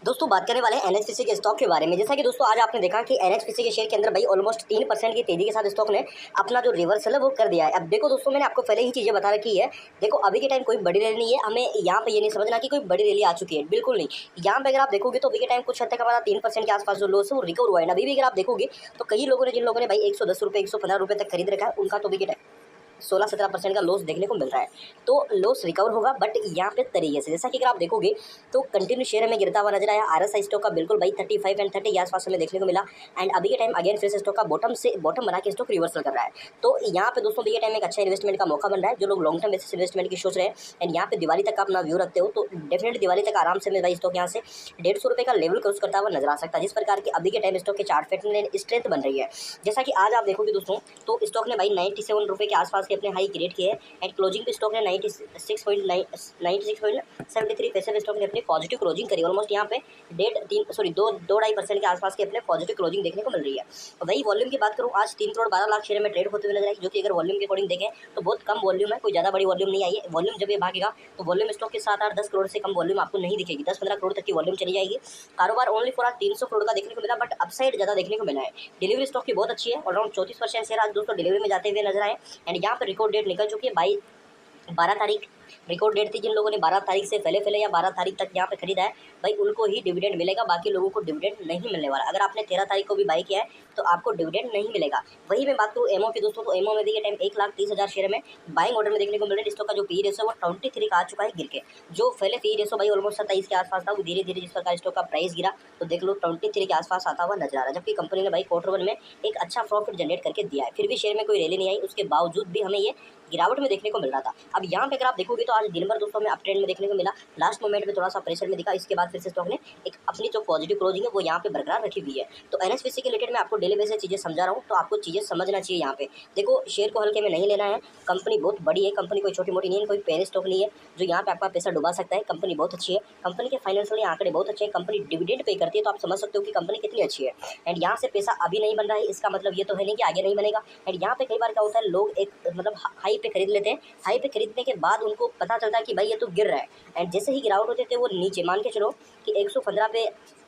दोस्तों बात करने वाले हैं एनएचपीसी के स्टॉक के बारे में। जैसा कि दोस्तों आज आपने देखा कि एनएचपीसी के शेयर के अंदर भाई ऑलमोस्ट 3% की तेजी के साथ स्टॉक ने अपना जो रिवर्सल है वो कर दिया है। अब देखो दोस्तों, मैंने आपको पहले ही चीज़ें बता रखी है। देखो अभी के टाइम कोई बड़ी रैली नहीं है, हमें यहाँ पे ये नहीं समझना कि कोई बड़ी रैली आ चुकी है, बिल्कुल नहीं। यहाँ पे अगर आप देखोगे तो अभी के टाइम कुछ हद तक हमारा 3% के आसपास जो लॉस है वो रिकवर हुआ है। अभी भी अगर आप देखोगे तो कई लोगों ने, जिन लोगों ने भाई 110 रुपये 115 रुपये तक खरीद रखा है, उनका तो अभी के टाइम 16-17% का लॉस देखने को मिल रहा है। तो लॉस रिकवर होगा बट यहाँ पे तरीके से, जैसा कि अगर आप देखोगे तो कंटिन्यू शेयर हमें गिरता हुआ नजर आया। आरएसआई स्टॉक का बिल्कुल भाई 35 एंड 30 के आसपास हमें देखने को मिला। एंड अभी के टाइम अगेन फिर से स्टॉक का बॉटम बना के स्टॉक रिवर्सल कर रहा है। तो यहाँ पे दोस्तों अभी के टाइम एक अच्छा इन्वेस्टमेंट का मौका बन रहा है। जो लोग लॉन्ग टर्म बेसिस इन्वेस्टमेंट की सोच रहे हैं एंड यहाँ पे दिवाली तक का अपना व्यू रखते हो तो डेफिनेटली दिवाली तक आराम से भाई स्टॉक यहाँ से 150 रुपये का लेवल क्रॉस करता हुआ नजर आ सकता है। जिस प्रकार की अभी के टाइम स्टॉक के चार्ट पैटर्न में स्ट्रेंथ बन रही है, जैसा कि आज आप देखोगे दोस्तों तो स्टॉक ने भाई 97 रुपये के आसपास के अपने हाई क्रिएट किए एंड क्लोजिंग पे स्टॉक ने 96.73 पैसे में स्टॉक ने अपनी पॉजिटिव क्लोजिंग करी। ऑलमोस्ट यहाँ पे 2.5% के आसपास के अपने पॉजिटिव क्लोजिंग देखने को मिल रही है। वही वॉल्यूम की बात करूँ, आज 3 करोड़ 12 लाख शेयर में ट्रेड होते हुए नजर आई, जो कि अगर वॉल्यूम के अकॉर्डिंग देखें तो बहुत कम वॉल्यूम है, कोई ज़्यादा बड़ी वॉल्यूम नहीं आई है। वॉल्यूम जब ये भागेगा तो वॉल्यूम स्टॉक के 7-8-10 करोड़ से कम वॉल्यूम आपको नहीं दिखेगी, 10-15 करोड़ तक की वॉल्यूम चली जाएगी। कारोबार ओनली फॉर आज 300 करोड़ का देखने को मिला बट अपसाइड ज़्यादा देखने को मिला है। डिलीवरी स्टॉक की बहुत अच्छी है, अराउंड 34% शेयर आज दोस्तों डिलीवरी में जाते हुए नजर आए। एंड यहाँ पर रिकॉर्ड डेट निकल चुकी है 12 तारीख रिकॉर्ड डेट थी। जिन लोगों ने 12 तारीख से पहले या 12 तारीख तक यहाँ पे खरीदा है भाई उनको ही डिविडेंड मिलेगा, बाकी लोगों को डिविडेंड नहीं मिलने वाला। अगर आपने 13 तारीख को भी बाई किया है तो आपको डिविडेंड नहीं मिलेगा। वही मैं बात करूँ एमओ की दोस्तों, तो एमओ में भी ये टाइम 1,30,000 शेयर में बाइंग ऑर्डर में देखने को मिल रहा है। स्टॉक का जो पी रेशो वो 23 का आ चुका है गिर के। जो पहले पी रेशो भाई ऑलमोस्ट 27 के आसपास था, वो धीरे धीरे जिस प्रकार स्टॉक का प्राइस गिरा तो देख लो 23 के आसपास आता हुआ नजर आ रहा है। जबकि कंपनी ने भाई Q1 में एक अच्छा प्रॉफिट जनरेट करके दिया है, फिर भी शेयर में कोई रैली नहीं आई, उसके बावजूद भी हमें ये गिरावट में देखने को मिल रहा था। अब यहाँ पे अगर आप देखोगे तो आज दिन भर दोस्तों में अप ट्रेंड में देखने को मिला, लास्ट मोमेंट में थोड़ा सा प्रेशर में दिखा, इसके बाद फिर से स्टॉक ने एक अपनी जो पॉजिटिव क्लोजिंग है वो यहाँ पे बरकरार रखी हुई है। तो एनएचपीसी के रिलेटेड मैं आपको डेली बेसिस चीज़ें समझा रहा हूँ, तो आपको चीज़ें समझना चाहिए। यहाँ पे देखो शेयर को हल्के में नहीं लेना है, कंपनी बहुत बड़ी है, कंपनी कोई छोटी मोटी नहीं है, कोई पेन स्टॉक नहीं है जो यहाँ पे आपका पैसा डुबा सकता है। कंपनी बहुत अच्छी है, कंपनी के फाइनेंशियल आंकड़े बहुत अच्छे हैं, कंपनी डिविडेंड पे करती है, तो आप समझ सकते हो कि कंपनी कितनी अच्छी है। एंड यहाँ से पैसा अभी नहीं बन रहा है, इसका मतलब ये तो है नहीं कि आगे नहीं बनेगा। एंड यहाँ पे कई बार क्या होता है, लोग एक मतलब हाई पे खरीद लेते हैं, हाई पे खरीदने के बाद उनको पता चलता है कि भाई ये तो गिर रहा है। एंड जैसे ही गिरावट होते थे वो नीचे, मान के चलो कि 115 पे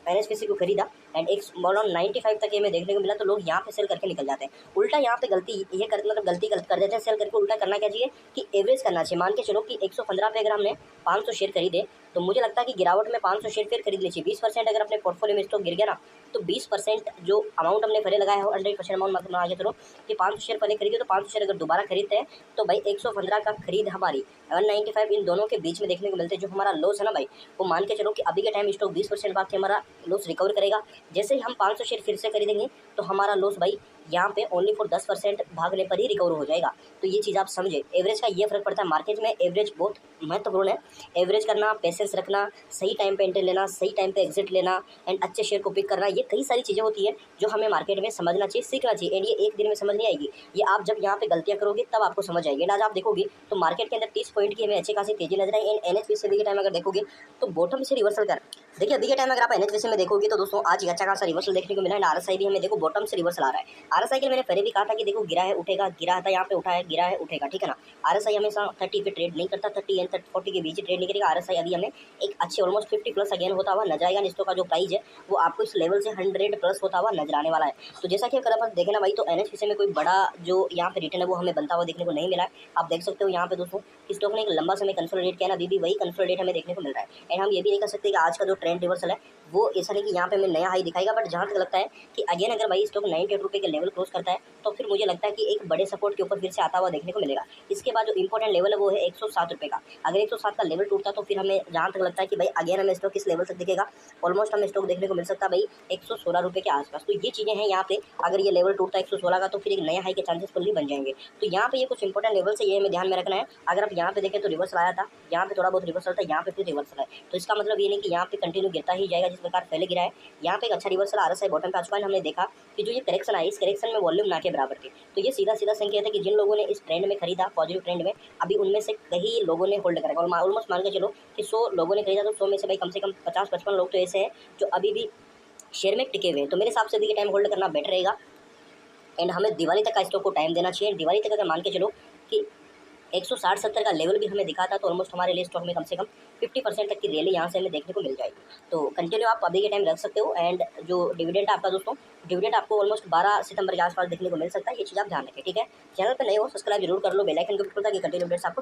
एनएचपीसी को खरीदा एंड एक अराउंड 95 तक ये में देखने को मिला, तो लोग यहाँ पे सेल करके निकल जाते हैं। उल्टा यहाँ पे गलती ये कर मतलब गलती कर देते हैं सेल करके। उल्टा करना क्या चाहिए कि एवरेज करना चाहिए। मान के चलो कि 115 पे अगर हमने 500 शेयर खरीदे तो मुझे लगता है कि गिरावट में 500 शेयर फिर खरीद लीजिए। 20% अगर अपने पोर्टफोलियो में स्टॉक गिर गया ना तो 20% जो अमाउंट हमने पहले लगाया है 100% अमाउंट मतलब आगे चलो कि 500 शेयर पहले खरीदे तो 500 शेयर अगर दोबारा खरीदते हैं तो भाई 115 का खरीद हमारी 195 इन दोनों के बीच में देखने को मिलते हैं। जो हमारा लॉस है ना भाई, वो मान के चलो कि अभी के टाइम स्टॉक 20% बाद हमारा लॉस रिकवर करेगा। जैसे ही हम 500 शेयर फिर से खरीदेंगे तो हमारा लॉस भाई यहाँ पे ओनली फॉर 10% भागने पर ही रिकवर हो जाएगा। तो ये चीज़ आप समझे, एवरेज का ये फर्क पड़ता है। मार्केट में एवरेज बहुत महत्वपूर्ण है। एवरेज करना, पेशेंस रखना, सही टाइम पे एंट्री लेना, सही टाइम पे एग्जिट लेना एंड अच्छे शेयर को पिक करना, ये कई सारी चीज़ें होती है जो हमें मार्केट में समझना चाहिए, सीखना चाहिए। एंड ये एक दिन में समझ नहीं आएगी, ये आप जब यहाँ पे गलतियाँ करोगे तब आपको समझ आएगी। एंड आज आप देखोगे तो मार्केट के अंदर 30 पॉइंट की हमें अच्छी खासी तेजी नजर आई। एंड एनएचपीसी के टाइम अगर देखोगे तो बॉटम से रिवर्सल कर, देखिए अभी के टाइम अगर आप एनएचपीसी में देखोगे तो दोस्तों आज एक अच्छा खासा रिवर्सल देखने को मिला है। आरएसआई भी हमें देखो बॉटम से रिवर्सल आ रहा है। आरएसआई के मैंने पहले भी कहा था कि देखो गिरा है उठेगा, गिरा था यहाँ पे उठा है, गिरा है उठेगा, ठीक है ना। आरएसआई हमेशा 30 पे ट्रेड नहीं करता, 30 एंड 40 के बीच ट्रेड नहीं करेगा। आरएसआई अभी हमें एक अच्छे ऑलमोस्ट 50 प्लस अगेन होता हुआ नजर आएगा। निश्चित का जो प्राइस है वो आपको इस लेवल से 100 प्लस होता हुआ नजर आने वाला है। तो जैसा कि अगर आप देखें ना भाई, तो एनएचपीसी में कोई बड़ा जो यहाँ पे रिटर्न है वो हमें बनता हुआ देखने को नहीं मिला है। आप देख सकते हो यहाँ पे दोस्तों स्टॉक ने एक लंबा समय कंसोलिडेट किया ना, अभी भी वही कंसोलिडेट हमें देखने को मिल रहा है। एंड हम ये भी नहीं कर सकते कि आज का जो ट्रेंड रिवर्सल है वो ऐसा नहीं कि यहाँ पे हमें नया हाई दिखाएगा, बट जहाँ तक लगता है कि अगेन अगर भाई स्टॉक 98 रुपये के लेवल क्रॉस करता है तो फिर मुझे लगता है कि एक बड़े सपोर्ट के ऊपर फिर से आता हुआ देखने को मिलेगा। इसके बाद जो इंपॉर्टेंट लेवल है वो है 107 रुपये का। अगर 107 का लेवल टूटता तो फिर हमें जहाँ तक लगता है कि भाई अगेन हमें स्टॉक किस लेवल तक दिखेगा, ऑलमोस्ट हमें स्टॉक देखने को मिल सकता है भाई 116 रुपये के आसपास। तो ये चीज़ें हैं यहाँ पे, अगर ये लेवल टूटता है 116 का तो फिर एक नया हाई के चांसेस फुल्ली बन जाएंगे। तो यहाँ पे ये कुछ इंपॉर्टेंट लेवल से ये हमें ध्यान में रखना है। अगर आप यहाँ पे देखें तो रिवर्सल आया था, यहाँ पे थोड़ा बहुत रिवर्सल था, यहाँ पे फिर रिवर्सल है, तो इसका मतलब ये नहीं कि यहाँ पे कंटिन्यू गिरता ही जाएगा जिस प्रकार पहले गिरा है। यहाँ पे एक अच्छा रिवर्सल आरएसआई बॉटम पे आ चुका है। हमने देखा कि जो ये करेक्शन आया, इस करेक्शन में वॉल्यूम ना के बराबर थी, तो ये सीधा सीधा संकेत है कि जिन लोगों ने इस ट्रेंड में खरीदा, पॉजिटिव ट्रेंड में, अभी उनमें से कई लोगों ने होल्ड करा। ऑलमोस्ट मान के चलो कि 100 लोगों ने खरीदा तो 100 में से भाई कम से कम 50-55 लोग तो ऐसे हैं जो अभी भी शेयर में टिके हुए हैं। तो मेरे हिसाब से अभी के टाइम होल्ड करना बेटर रहेगा। एंड हमें दिवाली तक का स्टॉक को टाइम देना चाहिए। दिवाली तक अगर मान के चलो कि 160-70 का लेवल भी हमें दिखा था, तो ऑलमोस्ट हमारे लिए स्टॉक में कम से कम 50% तक की रैली यहाँ से हमें देखने को मिल जाएगी। तो कंटिन्यू आप अभी के टाइम रख सकते हो। एंड जो डिविडेंड आपका दोस्तों, डिविडेंड आपको ऑलमोस्ट 12 सितंबर के आसपास देखने को मिल सकता है। ये चीज़ आप ध्यान रखें, ठीक है। चैनल पर नए हो सब्सक्राइब जरूर कर लो, बेल आइकन के ऊपर, ताकि कंटिन्यू अपडेट्स आपको